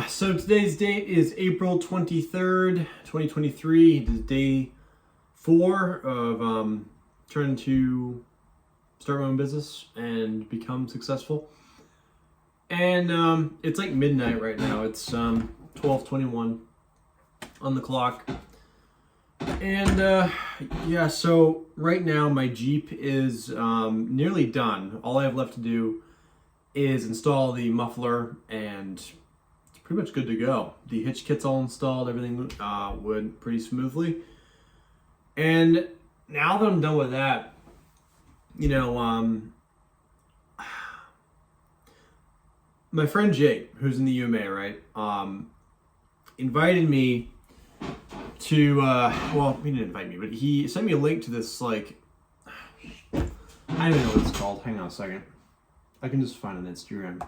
So today's date is April 23rd, 2023. It is day 4 of trying to start my own business and become successful. And it's like midnight right now. It's 12:21 on the clock. And yeah, so right now my Jeep is nearly done. All I have left to do is install the muffler, and it's pretty much good to go. The hitch kit's all installed. Everything went pretty smoothly. And now that I'm done with that, my friend Jake, who's in the UMA, right, invited me to, well, he didn't invite me, but he sent me a link to this, like, I don't even know what it's called. Hang on a second. I can just find an Instagram.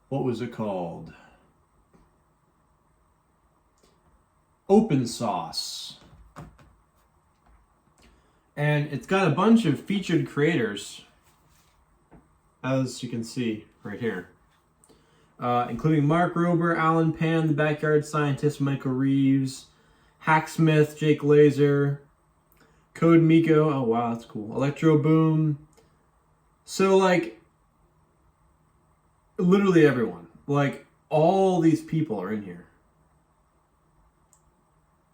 What was it called? Open Sauce. And it's got a bunch of featured creators, as you can see right here, including Mark Rober, Alan Pan, The Backyard Scientist, Michael Reeves, Hacksmith, Jake Laser, Code Miko. Oh wow, that's cool. Electro Boom. So like, literally everyone, like all these people are in here.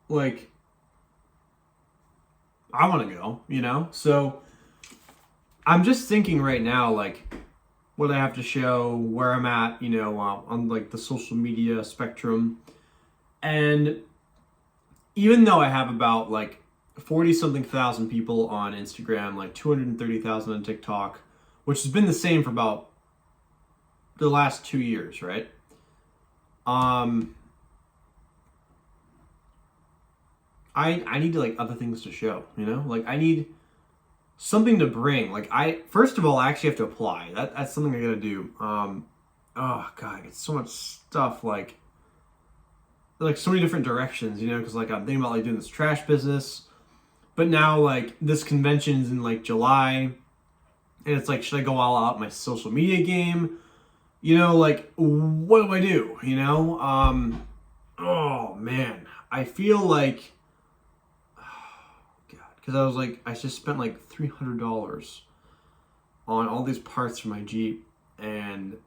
Like, I want to go, So I'm just thinking right now, like, what I have to show, where I'm at, on like the social media spectrum. And even though I have about like 40 something thousand people on Instagram, like 230,000 on TikTok, which has been the same for about the last 2 years, right? I need to, like, other things to show, Like, I need something to bring. Like, first of all, I actually have to apply. That's something I gotta do. Oh god, it's so much stuff, like so many different directions, because like I'm thinking about like doing this trash business, but now like this convention's in like July, and it's like, should I go all out my social media game? Like, what do I do? Oh man, I feel like, because I just spent like $300 on all these parts for my Jeep, and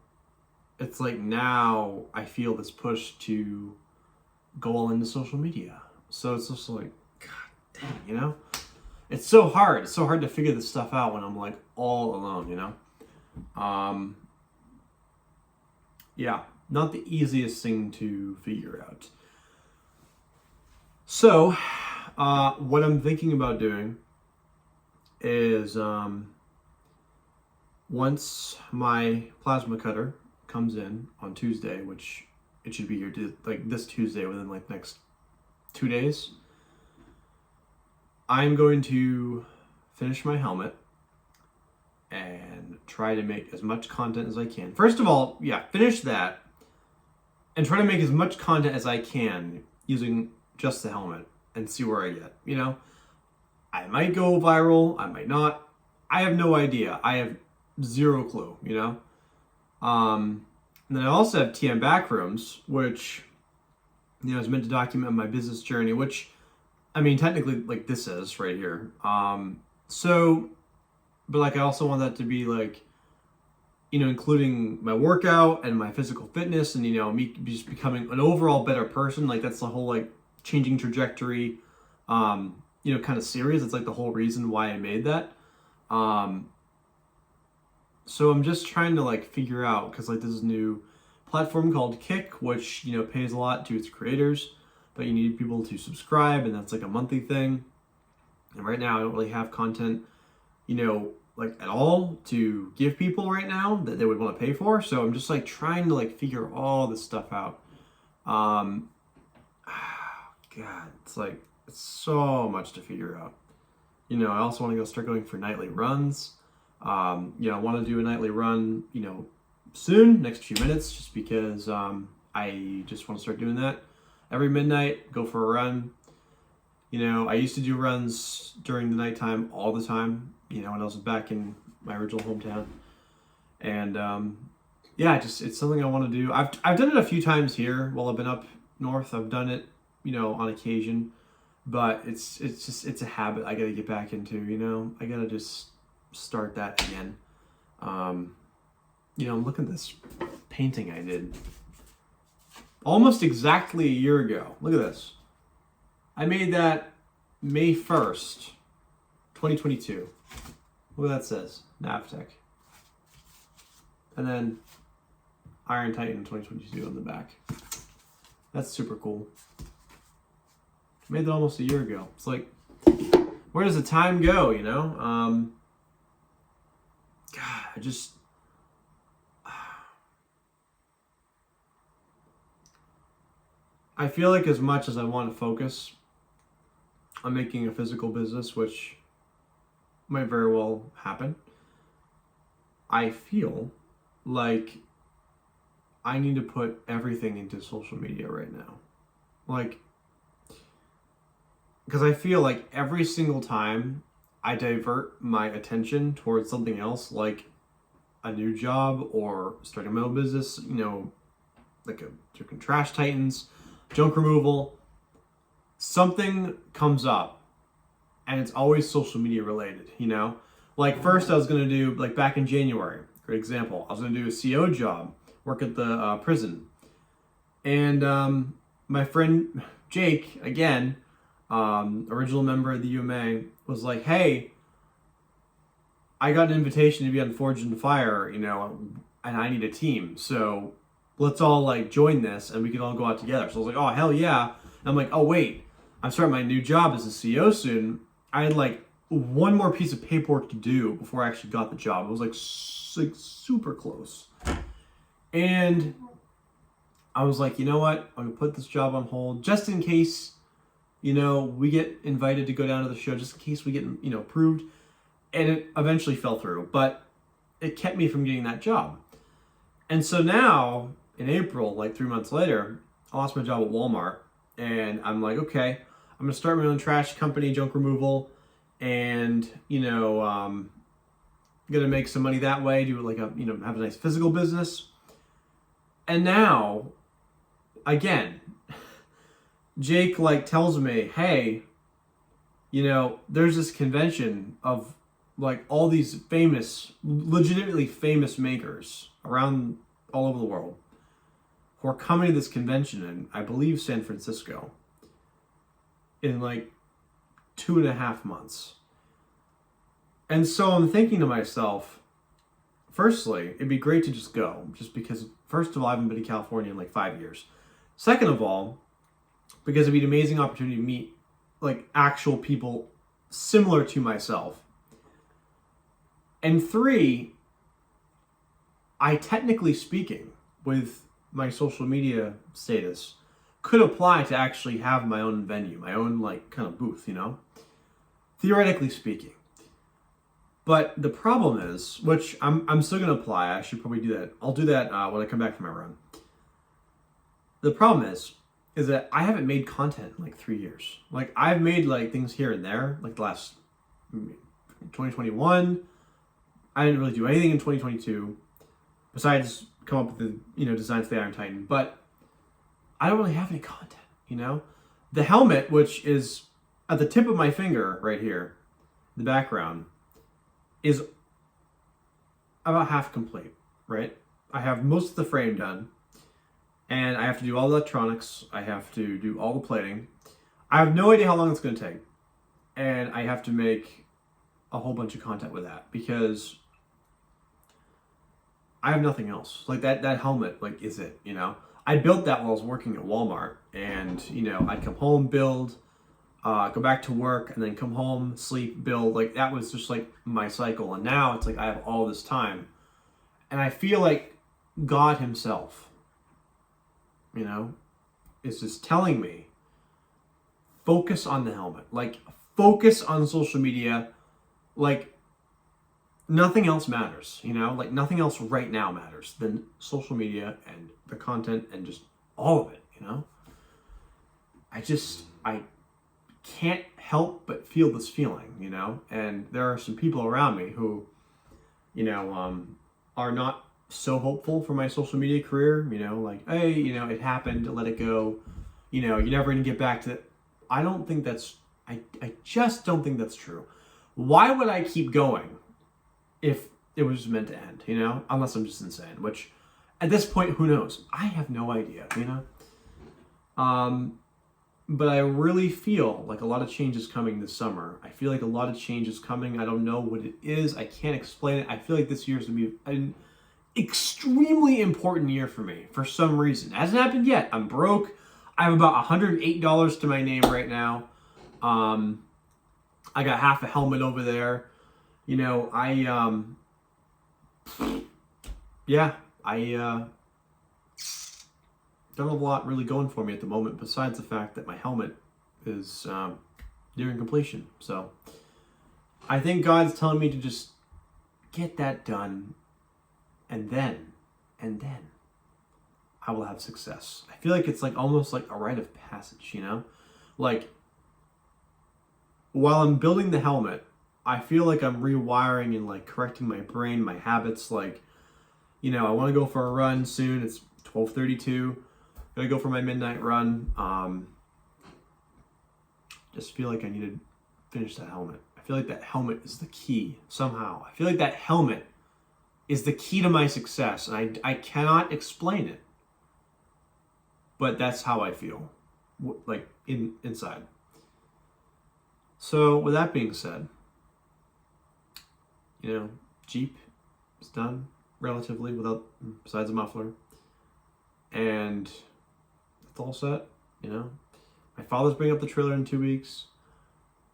it's like now I feel this push to go all into social media. So it's just like, god dang, it's so hard. It's so hard to figure this stuff out when I'm like all alone, yeah, not the easiest thing to figure out. So what I'm thinking about doing is, once my plasma cutter comes in on Tuesday, which it should be here like this Tuesday, within like next 2 days, I'm going to finish my helmet and try to make as much content as I can. First of all, yeah, finish that and try to make as much content as I can using just the helmet and see where I get, I might go viral, I might not. I have no idea. I have zero clue, And then I also have TM Backrooms, which, is meant to document my business journey, which, I mean, technically, like, this is right here. But, like, I also want that to be, like, including my workout and my physical fitness and, me just becoming an overall better person. Like, that's the whole, like, changing trajectory, kind of series. It's, like, the whole reason why I made that. So I'm just trying to, like, figure out, because, like, this new platform called Kick, which, pays a lot to its creators, but you need people to subscribe, and that's, like, a monthly thing. And right now I don't really have content, like, at all to give people right now that they would want to pay for. So I'm just, like, trying to, like, figure all this stuff out. God, it's, like, it's so much to figure out. I also want to start going for nightly runs. I want to do a nightly run, soon, next few minutes, just because I just want to start doing that. Every midnight, go for a run. I used to do runs during the nighttime all the time, when I was back in my original hometown. And yeah, just it's something I want to do. I've done it a few times here while I've been up north. I've done it, on occasion, but it's a habit I gotta get back into. I gotta just start that again. Look at this painting I did almost exactly a year ago. Look at this. I made that May 1st, 2022. Look what that says. Navtech. And then Iron Titan 2022 on the back. That's super cool. Made that almost a year ago. It's like, where does the time go, God, I feel like as much as I want to focus on making a physical business, which might very well happen, I feel like I need to put everything into social media right now. Because I feel like every single time I divert my attention towards something else, like a new job or starting my own business, like freaking Trash Titans, junk removal, something comes up and it's always social media related, Like first I was going to do, like back in January, great example, I was going to do a CO job, work at the prison. And my friend Jake, again, original member of the UMA, was like, hey, I got an invitation to be on Forged in Fire, and I need a team. So let's all like join this and we can all go out together. So I was like, oh, hell yeah. And I'm like, oh, wait, I'm starting my new job as a CO soon. I had like one more piece of paperwork to do before I actually got the job. It was like super close. And I was like, you know what? I'm going to put this job on hold just in case, we get invited to go down to the show, just in case we get, approved. And it eventually fell through, but it kept me from getting that job. And so now in April, like 3 months later, I lost my job at Walmart and I'm like, okay, I'm going to start my own trash company, junk removal, and, going to make some money that way, do like have a nice physical business. And now, again, Jake like tells me, hey, there's this convention of like all these legitimately famous makers around all over the world who are coming to this convention in, I believe, San Francisco in like 2.5 months. And so I'm thinking to myself, firstly, it'd be great to just go, just because, first of all, I haven't been to California in like 5 years. Second of all, because it'd be an amazing opportunity to meet like actual people similar to myself. And 3, I technically speaking, with my social media status, could apply to actually have my own venue, my own like kind of booth, theoretically speaking. But the problem is, which I'm still going to apply, I should probably do that. I'll do that when I come back from my run. The problem is that I haven't made content in like 3 years. Like I've made like things here and there, like the last 2021. I didn't really do anything in 2022 besides come up with the designs for the Iron Titan. But I don't really have any content. The helmet, which is at the tip of my finger right here, the background, is about half complete. Right? I have most of the frame done. And I have to do all the electronics. I have to do all the plating. I have no idea how long it's going to take. And I have to make a whole bunch of content with that because I have nothing else. Like that helmet, like, is it, I built that while I was working at Walmart. And, I'd come home, build, go back to work, and then come home, sleep, build. Like, that was just, like, my cycle. And now it's like I have all this time. And I feel like God himself, is just telling me, focus on the helmet. Like, focus on social media. Like, nothing else matters, Like, nothing else right now matters than social media and the content and just all of it, I can't help but feel this feeling, And there are some people around me who, are not so hopeful for my social media career, like, hey, it happened, let it go, you're never going to get back to it. I don't think I just don't think that's true. Why would I keep going if it was meant to end, unless I'm just insane, which at this point, who knows? I have no idea, But I really feel like a lot of change is coming this summer. I feel like a lot of change is coming. I don't know what it is. I can't explain it. I feel like this year is going to be an extremely important year for me for some reason. It hasn't happened yet. I'm broke. I have about $108 to my name right now. I got half a helmet over there. I don't have a lot really going for me at the moment, besides the fact that my helmet is nearing completion. So I think God's telling me to just get that done, and then I will have success. I feel like it's like almost like a rite of passage, Like, while I'm building the helmet, I feel like I'm rewiring and like correcting my brain, my habits. Like, I want to go for a run soon. It's 12:32. Gonna go for my midnight run. Just feel like I need to finish that helmet. I feel like that helmet is the key somehow. I feel like that helmet is the key to my success, and I cannot explain it. But that's how I feel, like inside. So with that being said, Jeep is done relatively besides a muffler, and it's all set. My father's bringing up the trailer in 2 weeks.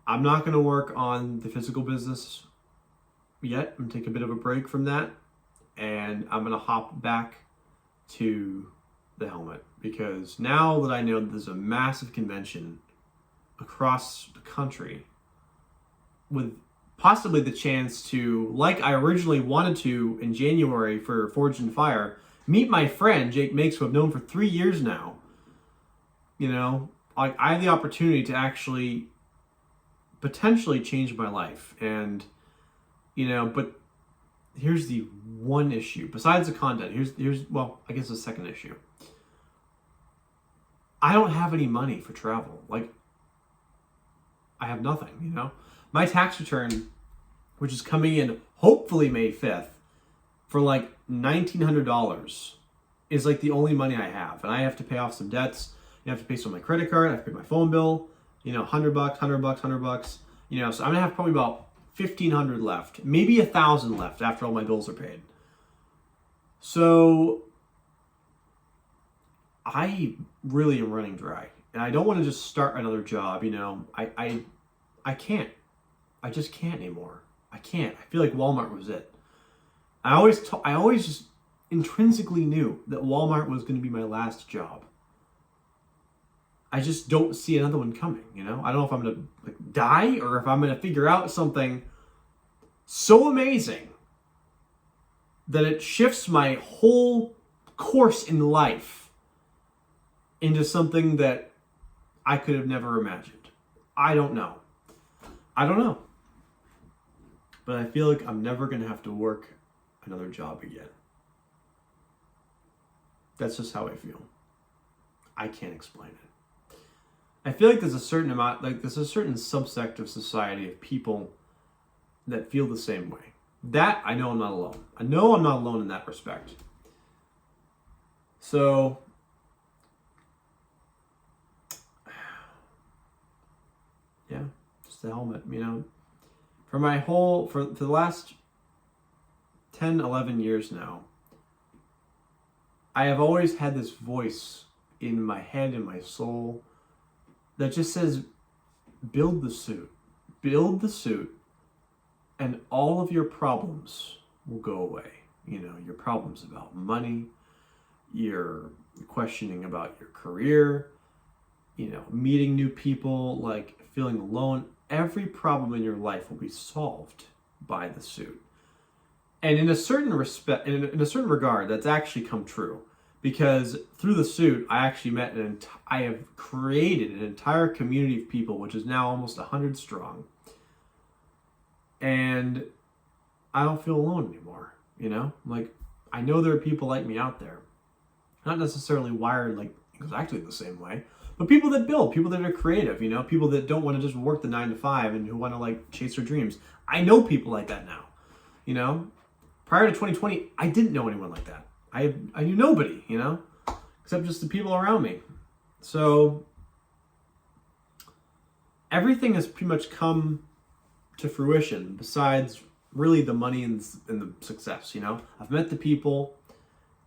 I'm not going to work on the physical business yet. I'm going to take a bit of a break from that, and I'm going to hop back to the helmet, because now that I know that there's a massive convention across the country with possibly the chance to, like I originally wanted to in January for Forged in Fire, meet my friend Jake Makes, who I've known for 3 years now. Like, I have the opportunity to actually potentially change my life. And but here's the one issue besides the content. Here's well, I guess the second issue. I don't have any money for travel. Like, I have nothing, My tax return, which is coming in hopefully May 5th, for like $1,900, is like the only money I have. And I have to pay off some debts. I have to pay some of my credit card. I have to pay my phone bill, $100, $100. So I'm gonna have probably about $1,500 left, maybe $1,000 left after all my bills are paid. So I really am running dry, and I don't want to just start another job. I can't. I just can't anymore. I can't. I feel like Walmart was it. I always just intrinsically knew that Walmart was going to be my last job. I just don't see another one coming. I don't know if I'm going to die, or if I'm going to figure out something so amazing that it shifts my whole course in life into something that I could have never imagined. I don't know. But I feel like I'm never going to have to work another job again. That's just how I feel. I can't explain it. I feel like there's a certain subsect of society of people that feel the same way. That I know I'm not alone. I know I'm not alone in that respect. So yeah, just the helmet, For the last 10, 11 years now, I have always had this voice in my head and my soul that just says, build the suit, and all of your problems will go away. Your problems about money, your questioning about your career, meeting new people, like feeling alone. Every problem in your life will be solved by the suit. And in a certain regard, that's actually come true. Because through the suit, I actually I have created an entire community of people, which is now almost 100 strong. And I don't feel alone anymore, Like, I know there are people like me out there. Not necessarily wired like exactly the same way, but people that build, people that are creative, you know, people that don't want to just work the 9 to 5 and who want to like chase their dreams. I know people like that now, you know. Prior to 2020, I didn't know anyone like that. I knew nobody, you know, except just the people around me. So everything has pretty much come to fruition besides really the money and the success, you know. I've met the people,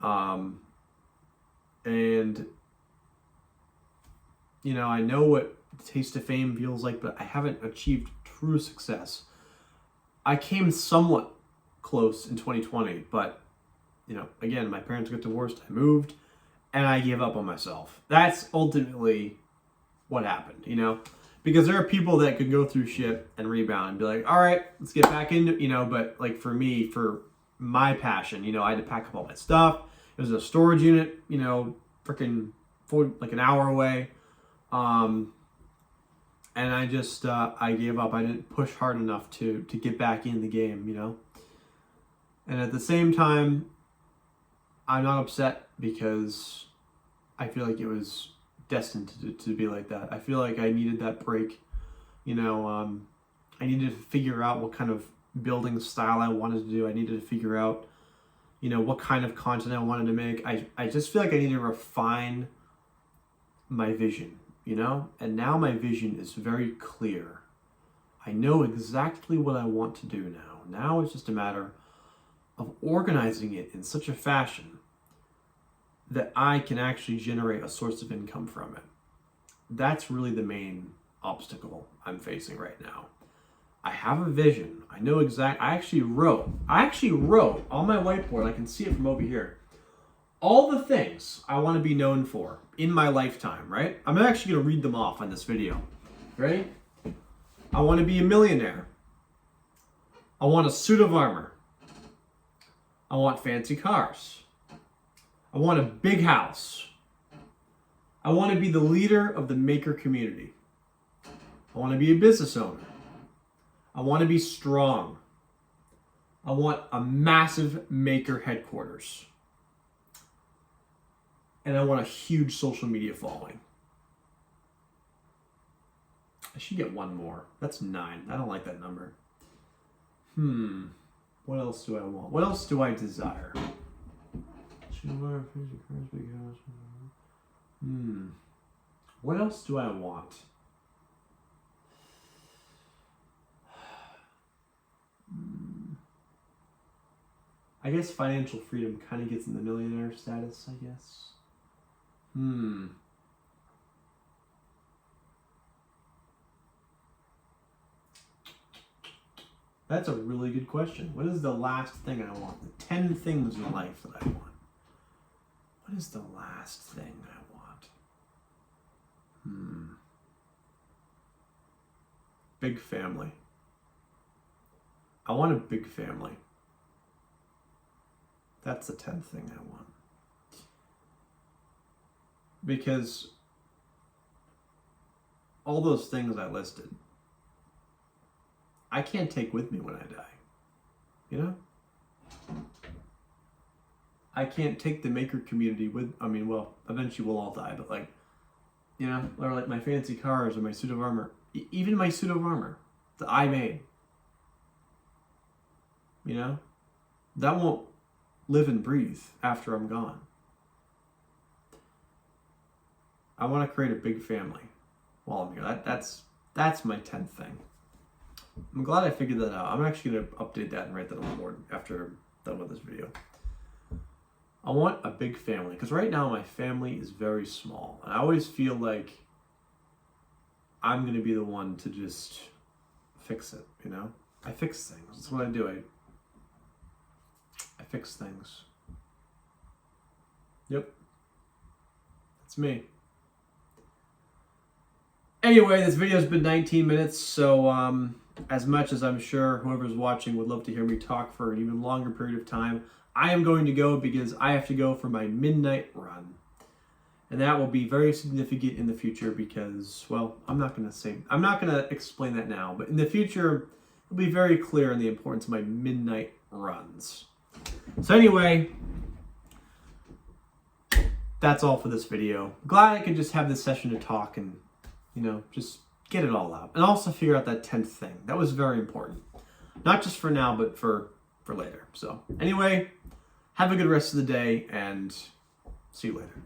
and you know, I know what taste of fame feels like, but I haven't achieved true success. I came somewhat close in 2020, but you know, again, my parents got divorced, I moved, and I gave up on myself. That's ultimately what happened, you know, because there are people that could go through shit and rebound and be like, all right, let's get back into, you know, but like for me, for my passion, you know, I had to pack up all my stuff. It was a storage unit, you know, freaking like an hour away. And I just, I gave up. I didn't push hard enough to get back in the game, you know. And at the same time, I'm not upset because I feel like it was destined to be like that. I feel like I needed that break, you know. I needed to figure out what kind of building style I wanted to do. I needed to figure out, you know, what kind of content I wanted to make. I just feel like I need to refine my vision, you know? And now my vision is very clear. I know exactly what I want to do now. Now it's just a matter of organizing it in such a fashion that I can actually generate a source of income from it. That's really the main obstacle I'm facing right now. I have a vision. I know exactly. I actually wrote on my whiteboard, I can see it from over here, all the things I want to be known for in my lifetime, right? I'm actually going to read them off on this video. Ready? I want to be a millionaire. I want a suit of armor. I want fancy cars. I want a big house. I want to be the leader of the maker community. I want to be a business owner. I want to be strong. I want a massive maker headquarters. And I want a huge social media following. I should get one more. That's 9. I don't like that number. What else do I want? What else do I desire? What else do I want? I guess financial freedom kind of gets in the millionaire status, I guess. That's a really good question. What is the last thing I want? The 10 things in life that I want. What is the last thing I want? Big family. I want a big family. That's the 10th thing I want. Because all those things I listed, I can't take with me when I die. You know? I can't take the maker community with, I mean, well, eventually we'll all die, but like, you know, or like my fancy cars or my suit of armor, even my suit of armor that I made, you know, that won't live and breathe after I'm gone. I want to create a big family while I'm here. That's my 10th thing. I'm glad I figured that out. I'm actually going to update that and write that on the board after I'm done with this video. I want a big family because right now my family is very small. And I always feel like I'm going to be the one to just fix it, you know? I fix things. That's what I do. I fix things. Yep. That's me. Anyway, this video's been 19 minutes, so as much as I'm sure whoever's watching would love to hear me talk for an even longer period of time, I am going to go because I have to go for my midnight run. And that will be very significant in the future because, well, I'm not going to explain that now, but in the future, it'll be very clear in the importance of my midnight runs. So anyway, that's all for this video. Glad I could just have this session to talk and, you know, just get it all out. And also figure out that 10th thing. That was very important. Not just for now, but for later. So anyway, have a good rest of the day and see you later.